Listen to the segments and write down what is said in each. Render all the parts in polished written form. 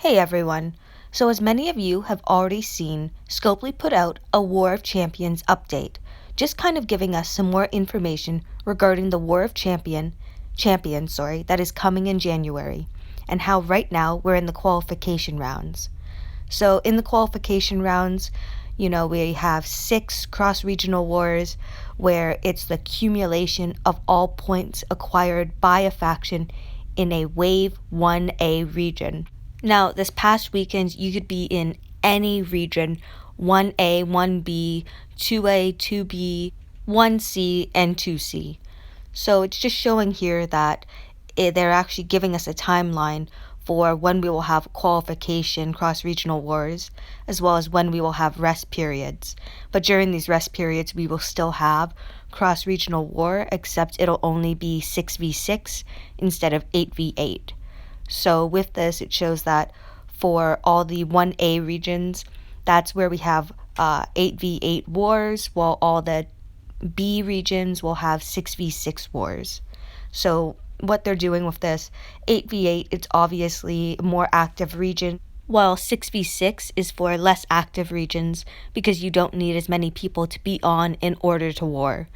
Hey everyone! So, as many of you have already seen, Scopely put out a War of Champions update, just kind of giving us some more information regarding the War of Champions, that is coming in January, and how right now we're in the qualification rounds. So, in the qualification rounds, we have 6 cross regional wars where it's the accumulation of all points acquired by a faction in a Wave 1A region. Now, this past weekend, you could be in any region 1A, 1B, 2A, 2B, 1C, and 2C. So it's just showing here that they're actually giving us a timeline for when we will have qualification cross regional wars, as well as when we will have rest periods. But during these rest periods, we will still have cross regional war, except it'll only be 6v6 instead of 8v8. So with this, it shows that for all the 1A regions, that's where we have 8v8 wars, while all the B regions will have 6v6 wars. So what they're doing with this, 8v8, it's obviously a more active region, while 6v6 is for less active regions because you don't need as many people to be on in order to war.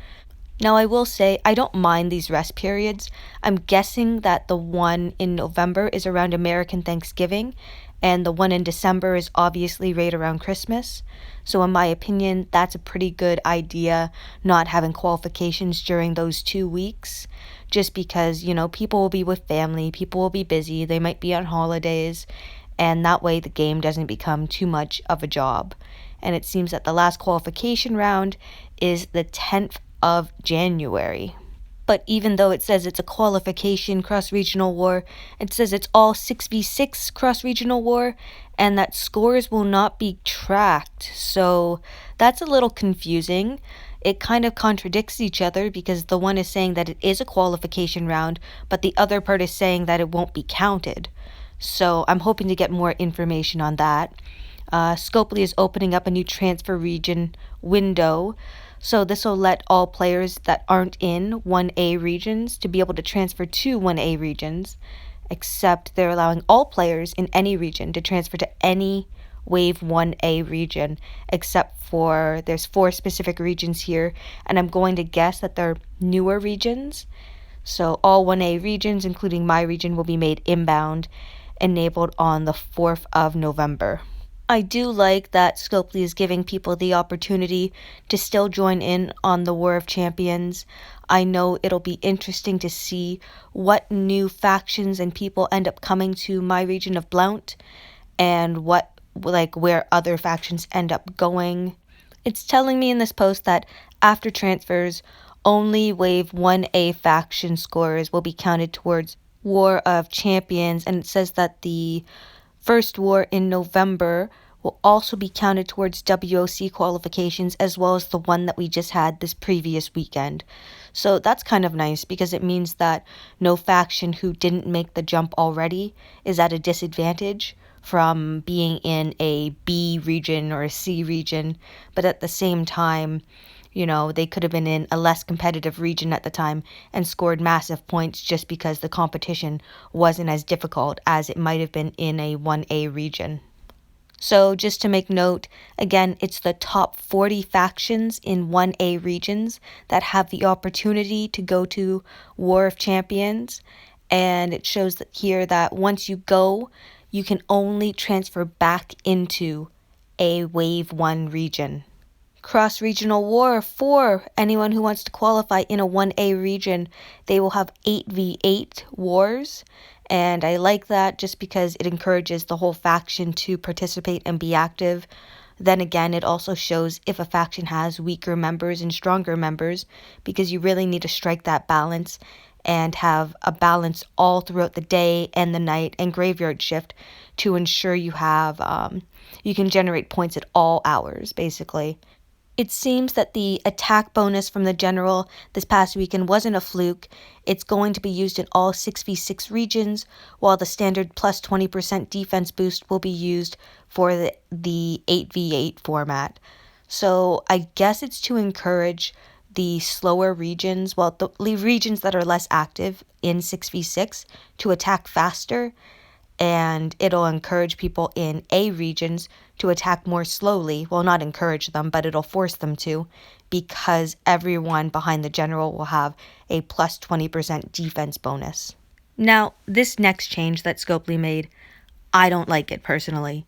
Now, I will say, I don't mind these rest periods. I'm guessing that the one in November is around American Thanksgiving, and the one in December is obviously right around Christmas. So, in my opinion, that's a pretty good idea, not having qualifications during those 2 weeks, just because, people will be with family, people will be busy, they might be on holidays, and that way the game doesn't become too much of a job. And it seems that the last qualification round is the 10th of January. But even though it says it's a qualification cross-regional war, it says it's all 6v6 cross-regional war, and that scores will not be tracked. So that's a little confusing. It kind of contradicts each other because the one is saying that it is a qualification round, but the other part is saying that it won't be counted. So I'm hoping to get more information on that. Scopely is opening up a new transfer region window. So this will let all players that aren't in 1A regions to be able to transfer to 1A regions, except they're allowing all players in any region to transfer to any Wave 1A region, except for there's 4 specific regions here, and I'm going to guess that they're newer regions. So all 1A regions, including my region, will be made inbound, enabled on the 4th of November. I do like that Scopely is giving people the opportunity to still join in on the War of Champions. I know it'll be interesting to see what new factions and people end up coming to my region of Blount and where other factions end up going. It's telling me in this post that after transfers, only Wave 1A faction scores will be counted towards War of Champions, and it says that the first war in November will also be counted towards WOC qualifications, as well as the one that we just had this previous weekend. So that's kind of nice because it means that no faction who didn't make the jump already is at a disadvantage from being in a B region or a C region, but at the same time, they could have been in a less competitive region at the time and scored massive points just because the competition wasn't as difficult as it might have been in a 1A region. So just to make note, again, it's the top 40 factions in 1A regions that have the opportunity to go to War of Champions. And it shows that here that once you go, you can only transfer back into a Wave 1 region. Cross-regional war for anyone who wants to qualify in a 1A region. They will have 8v8 wars, and I like that just because it encourages the whole faction to participate and be active. Then again, it also shows if a faction has weaker members and stronger members, because you really need to strike that balance and have a balance all throughout the day and the night and graveyard shift to ensure you have you can generate points at all hours, basically. It seems that the attack bonus from the general this past weekend wasn't a fluke. It's going to be used in all 6v6 regions, while the standard plus 20% defense boost will be used for the 8v8 format. So I guess it's to encourage the slower regions, the regions that are less active in 6v6, to attack faster. and it'll encourage people in A regions to attack more slowly. Well, not encourage them, but it'll force them to, because everyone behind the general will have a plus 20% defense bonus. Now, this next change that Scopely made, I don't like it personally.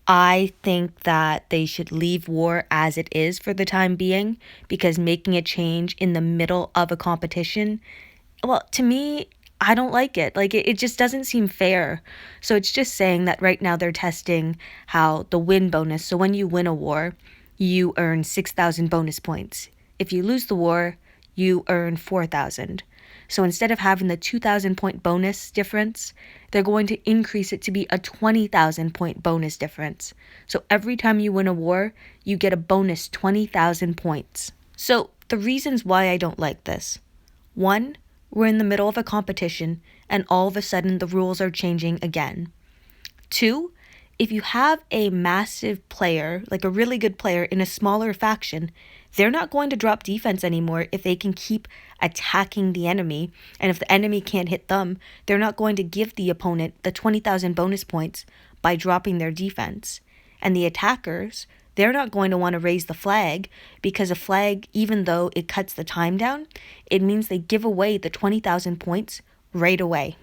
I think that they should leave war as it is for the time being, because making a change in the middle of a competition, well, to me, I don't like it. Like, it just doesn't seem fair. So it's just saying that right now they're testing how the win bonus, so when you win a war, you earn 6,000 bonus points. If you lose the war, you earn 4,000. So instead of having the 2,000 point bonus difference, they're going to increase it to be a 20,000 point bonus difference. So every time you win a war, you get a bonus 20,000 points. So the reasons why I don't like this. 1, we're in the middle of a competition and all of a sudden the rules are changing again. 2, if you have a massive player, like a really good player in a smaller faction, they're not going to drop defense anymore if they can keep attacking the enemy. And if the enemy can't hit them, they're not going to give the opponent the 20,000 bonus points by dropping their defense. And the attackers, they're not going to want to raise the flag, because a flag, even though it cuts the time down, it means they give away the 20,000 points right away.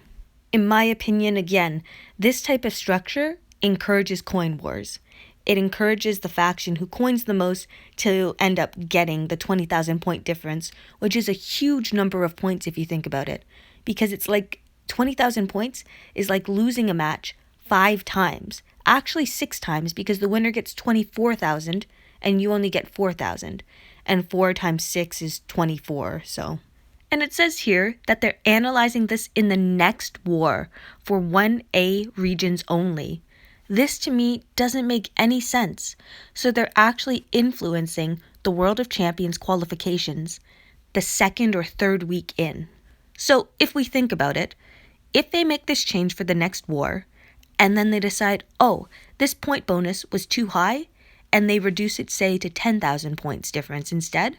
In my opinion, again, this type of structure encourages coin wars. It encourages the faction who coins the most to end up getting the 20,000 point difference, which is a huge number of points if you think about it. Because it's like 20,000 points is like losing a match 5 times. Actually 6 times, because the winner gets 24,000 and you only get 4,000. And 4 times 6 is 24, so... And it says here that they're analyzing this in the next war for 1A regions only. This to me doesn't make any sense. So they're actually influencing the World of Champions qualifications the 2nd or 3rd week in. So if we think about it, if they make this change for the next war, and then they decide, oh, this point bonus was too high, and they reduce it, say, to 10,000 points difference instead,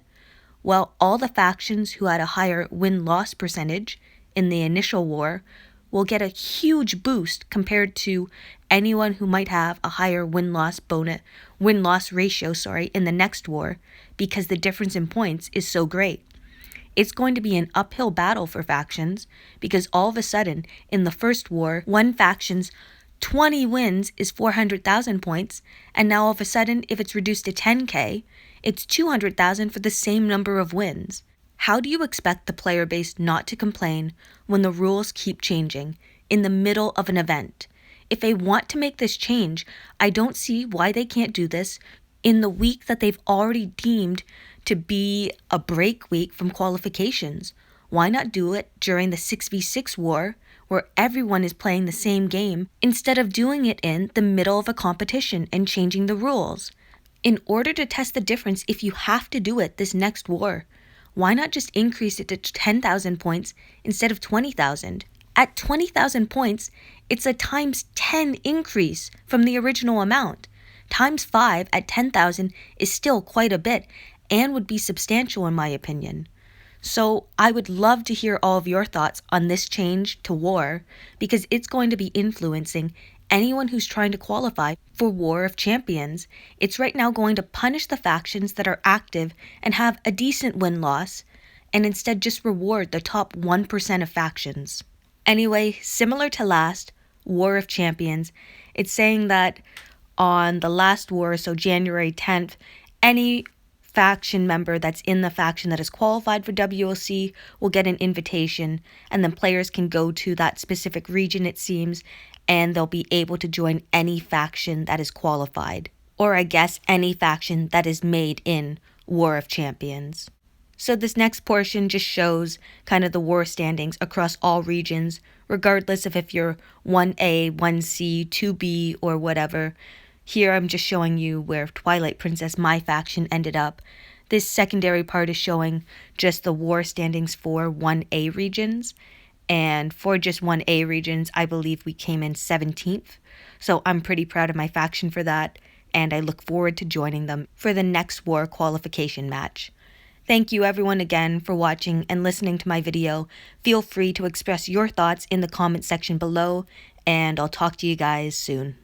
well, all the factions who had a higher win-loss percentage in the initial war will get a huge boost compared to anyone who might have a higher win-loss ratio, in the next war, because the difference in points is so great. It's going to be an uphill battle for factions, because all of a sudden, in the first war, one faction's 20 wins is 400,000 points, and now all of a sudden, if it's reduced to 10k, it's 200,000 for the same number of wins. How do you expect the player base not to complain when the rules keep changing in the middle of an event? If they want to make this change, I don't see why they can't do this in the week that they've already deemed to be a break week from qualifications. Why not do it during the 6v6 war, where everyone is playing the same game, instead of doing it in the middle of a competition and changing the rules? In order to test the difference, if you have to do it this next war, why not just increase it to 10,000 points instead of 20,000? At 20,000 points, it's a times 10 increase from the original amount. Times 5 at 10,000 is still quite a bit and would be substantial in my opinion. So I would love to hear all of your thoughts on this change to war, because it's going to be influencing anyone who's trying to qualify for War of Champions. It's right now going to punish the factions that are active and have a decent win-loss, and instead just reward the top 1% of factions. Anyway, similar to last War of Champions, it's saying that on the last war, so January 10th, any faction member that's in the faction that is qualified for WLC will get an invitation, and then players can go to that specific region, it seems, and they'll be able to join any faction that is qualified, or I guess any faction that is made in War of Champions. So this next portion just shows kind of the war standings across all regions, regardless of if you're 1A, 1C, 2B, or whatever. Here I'm just showing you where Twilight Princess, my faction, ended up. This secondary part is showing just the war standings for 1A regions. And for just 1A regions, I believe we came in 17th. So I'm pretty proud of my faction for that, and I look forward to joining them for the next war qualification match. Thank you everyone again for watching and listening to my video. Feel free to express your thoughts in the comment section below, and I'll talk to you guys soon.